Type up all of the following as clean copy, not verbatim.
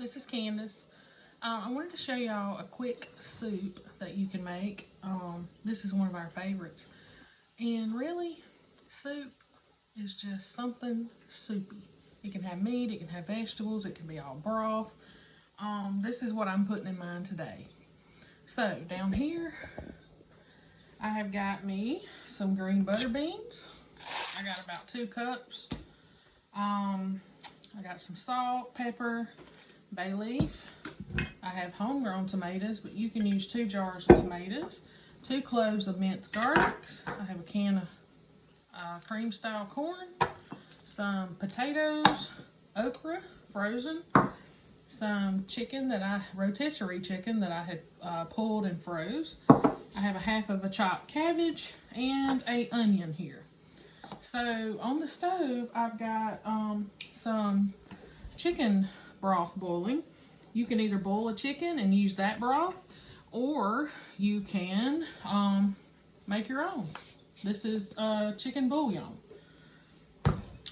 this is Candace. I wanted to show y'all a quick soup that you can make. This is one of our favorites. And really, soup is just something soupy. It can have meat, it can have vegetables, it can be all broth. This is what I'm putting in mine today. So, down here, I have got me some green butter beans. I got about 2 cups. I got some salt, pepper, bay leaf. I have homegrown tomatoes, but you can use 2 jars of tomatoes, 2 cloves of minced garlic. I have a can of cream style corn, some potatoes, okra, frozen, some chicken rotisserie chicken that I had pulled and froze. I have a half of a chopped cabbage and an onion here. So on the stove, I've got some chicken broth boiling. You can either boil a chicken and use that broth, or you can make your own. This is chicken bouillon.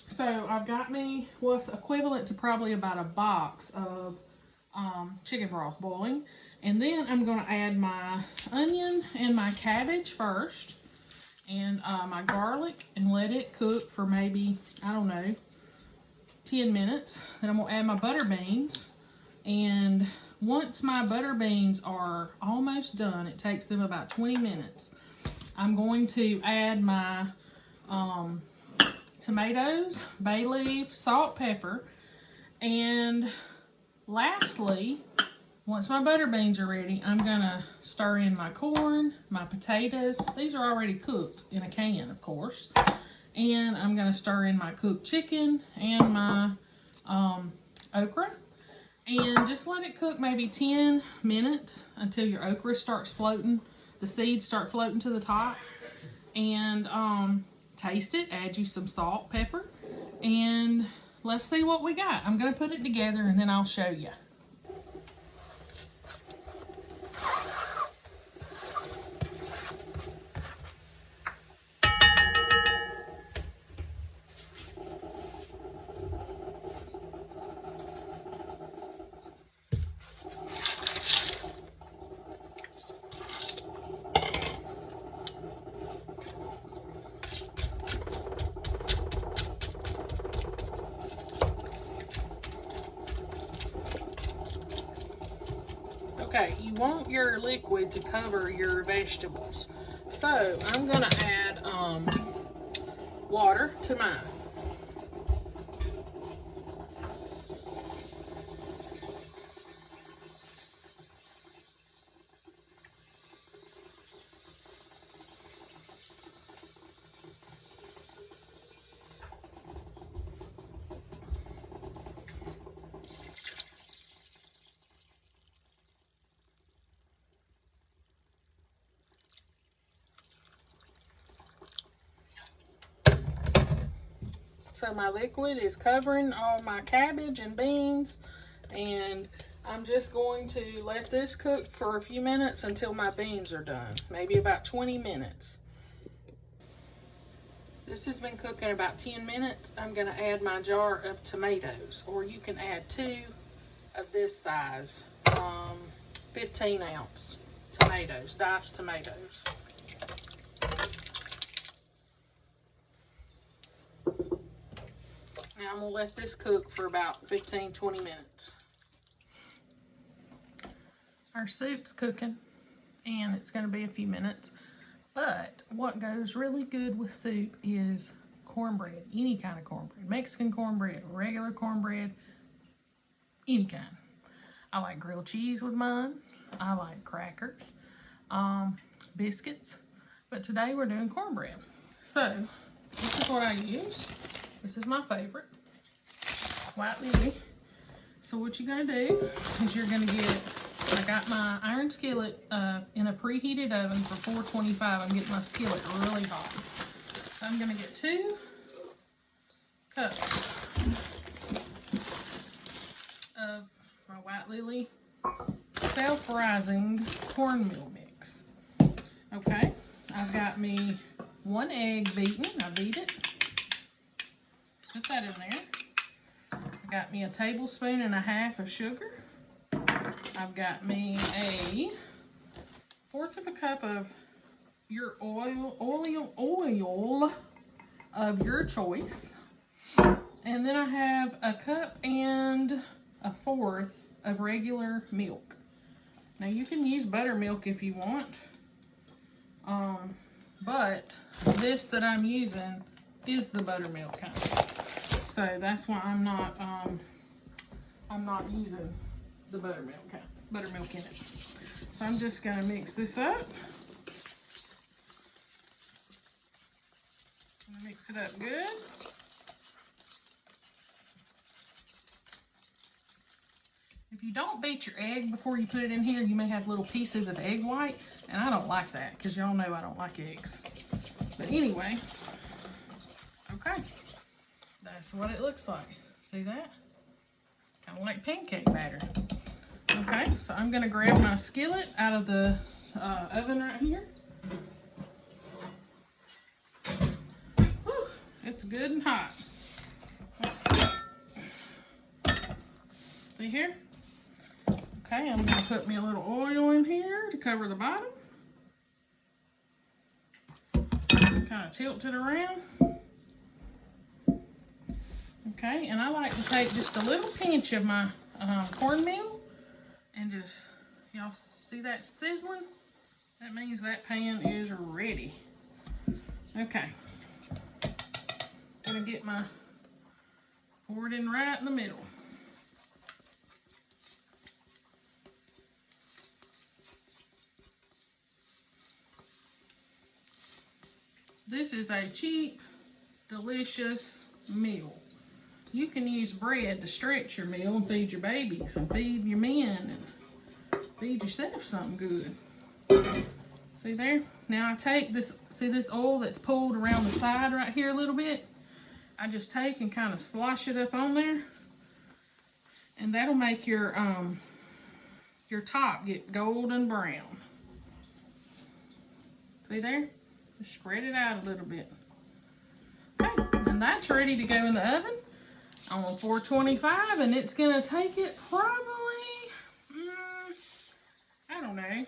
So I've got me what's equivalent to probably about a box of chicken broth boiling. And then I'm going to add my onion and my cabbage first, and my garlic, and let it cook for maybe, I don't know, 10 minutes. Then I'm going to add my butter beans. And once my butter beans are almost done, it takes them about 20 minutes, I'm going to add my tomatoes, bay leaf, salt, pepper, and lastly, once my butter beans are ready, I'm going to stir in my corn, my potatoes. These are already cooked in a can, of course. And I'm going to stir in my cooked chicken and my okra. And just let it cook maybe 10 minutes until your okra starts floating. The seeds start floating to the top. And taste it. Add you some salt, pepper. And let's see what we got. I'm going to put it together and then I'll show you. Okay, you want your liquid to cover your vegetables. So, I'm going to add water to mine. So my liquid is covering all my cabbage and beans, and I'm just going to let this cook for a few minutes until my beans are done, maybe about 20 minutes. This has been cooking about 10 minutes. I'm going to add my jar of tomatoes, or you can add 2 of this size, 15 ounce tomatoes, diced tomatoes. Now I'm going to let this cook for about 15-20 minutes. Our soup's cooking, and it's going to be a few minutes. But what goes really good with soup is cornbread, any kind of cornbread. Mexican cornbread, regular cornbread, any kind. I like grilled cheese with mine. I like crackers, biscuits. But today we're doing cornbread. So this is what I use. This is my favorite, white lily. So what you're gonna do is you're gonna get, I got my iron skillet in a preheated oven for 425. I'm getting my skillet really hot. So I'm gonna get 2 cups of my white lily self-rising cornmeal mix. Okay, I've got me 1 egg beaten. I beat it. Put that in there. I got me a tablespoon and a half of sugar. I've got me a 1/4 of a cup of your oil of your choice. And then I have a cup and a 1/4 of regular milk. Now you can use buttermilk if you want. But this that I'm using is the buttermilk kind. So that's why I'm not using the buttermilk in it. So I'm just gonna mix this up. Mix it up good. If you don't beat your egg before you put it in here, you may have little pieces of egg white, and I don't like that because y'all know I don't like eggs. But anyway, okay, that's what it looks like. See that? Kind of like pancake batter. Okay, so I'm gonna grab my skillet out of the oven right here. Whew, it's good and hot. Let's see. See here? Okay, I'm gonna put me a little oil in here to cover the bottom. Kind of tilt it around. Okay, and I like to take just a little pinch of my cornmeal and just, y'all see that sizzling? That means that pan is ready. Okay, gonna get my pour it in right in the middle. This is a cheap, delicious meal. You can use bread to stretch your meal and feed your babies and feed your men and feed yourself something good. See there? Now I take this, see this oil that's pulled around the side right here a little bit? I just take and kind of slosh it up on there. And that'll make your top get golden brown. See there? Just spread it out a little bit. Okay, and that's ready to go in the oven on 425, and it's gonna take it probably, I don't know,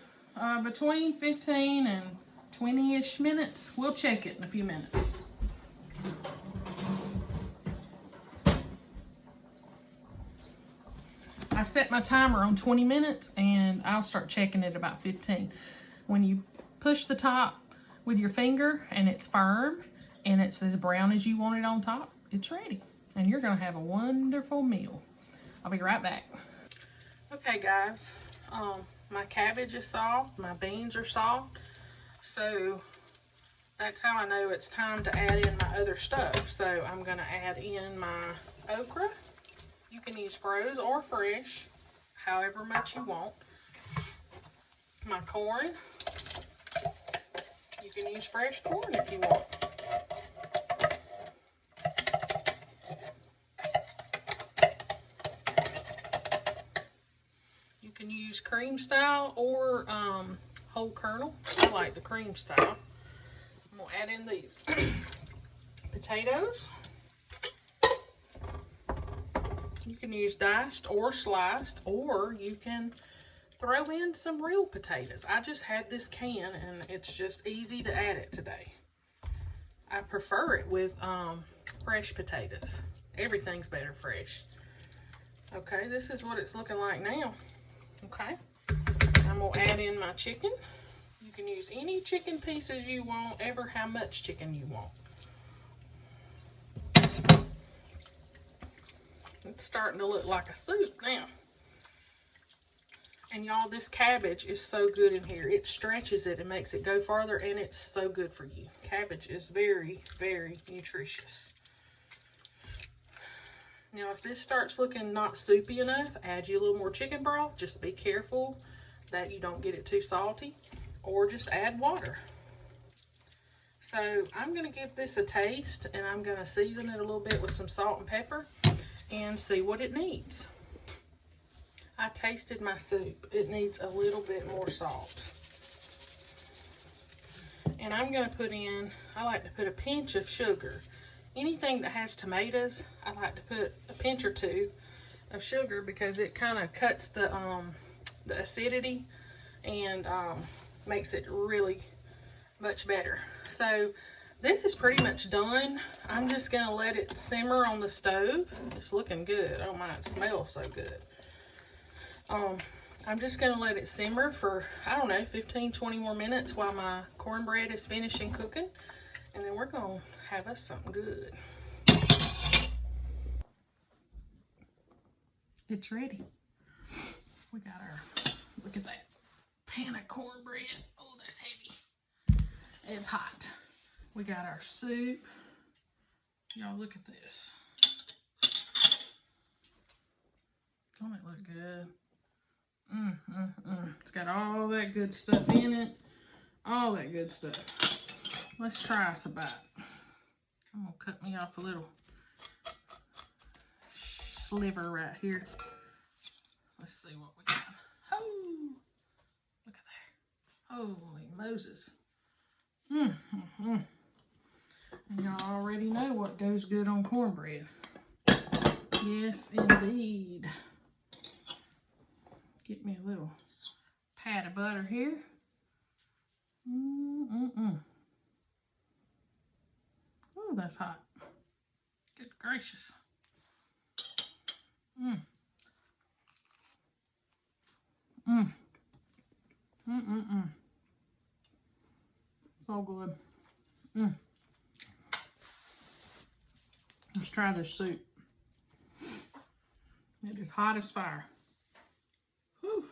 between 15 and 20-ish minutes. We'll check it in a few minutes. I set my timer on 20 minutes, and I'll start checking it about 15. When you push the top with your finger and it's firm and it's as brown as you want it on top, it's ready. And you're gonna have a wonderful meal. I'll be right back. Okay guys, my cabbage is soft, my beans are soft, so that's how I know it's time to add in my other stuff. So I'm gonna add in my okra. You can use froze or fresh, however much you want. My corn. You can use fresh corn if you want. You can use cream style or whole kernel. I like the cream style. I'm going to add in these potatoes. You can use diced or sliced, or you can throw in some real potatoes. I just had this can and it's just easy to add it today. I prefer it with fresh potatoes. Everything's better fresh. Okay, this is what it's looking like now. Okay, I'm gonna add in my chicken. You can use any chicken pieces you want, ever how much chicken you want. It's starting to look like a soup now. And y'all, this cabbage is so good in here. It stretches it and makes it go farther, and it's so good for you. Cabbage is very, very nutritious. Now, if this starts looking not soupy enough, add you a little more chicken broth. Just be careful that you don't get it too salty, or just add water. So I'm going to give this a taste, and I'm going to season it a little bit with some salt and pepper and see what it needs. I tasted my soup. It needs a little bit more salt. And I'm going to put in, I like to put a pinch of sugar. Anything that has tomatoes, I like to put a pinch or two of sugar because it kind of cuts the the acidity and makes it really much better. So this is pretty much done. I'm just gonna let it simmer on the stove. It's looking good. Oh my, it smells so good. I'm just gonna let it simmer for, I don't know, 15-20 more minutes while my cornbread is finishing cooking. And then we're gonna have us something good. It's ready. We got our, look at that pan of cornbread. Oh, that's heavy. It's hot. We got our soup. Y'all look at this. Don't it look good? It's got all that good stuff in it. All that good stuff. Let's try us a bite. I'm gonna cut me off a little sliver right here. Let's see what we got. Oh, look at there. Holy Moses. And y'all already know what goes good on cornbread. Yes, indeed. Get me a little pat of butter here. Oh, that's hot. Good gracious. So good. Let's try this soup. It is hot as fire. Whew.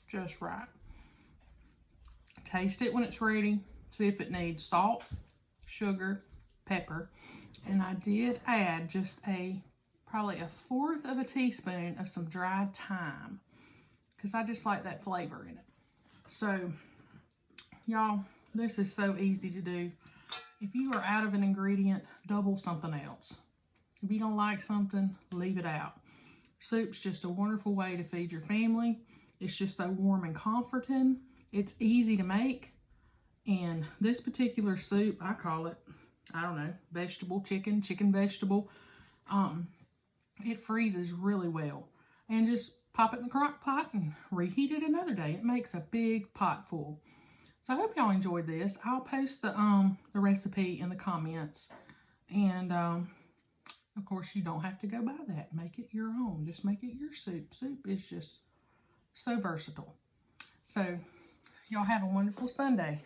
Just right. Taste it when it's ready. See if it needs salt, sugar, pepper. And I did add just probably 1/4 of a teaspoon of some dried thyme, because I just like that flavor in it. So, y'all, this is so easy to do. If you are out of an ingredient, double something else. If you don't like something, leave it out. Soup's just a wonderful way to feed your family. It's just so warm and comforting. It's easy to make. And this particular soup, I call it, I don't know, vegetable chicken vegetable. It freezes really well. And just pop it in the crock pot and reheat it another day. It makes a big pot full. So I hope y'all enjoyed this. I'll post the recipe in the comments. And of course, you don't have to go buy that. Make it your own. Just make it your soup. Soup is just so versatile. So y'all have a wonderful Sunday.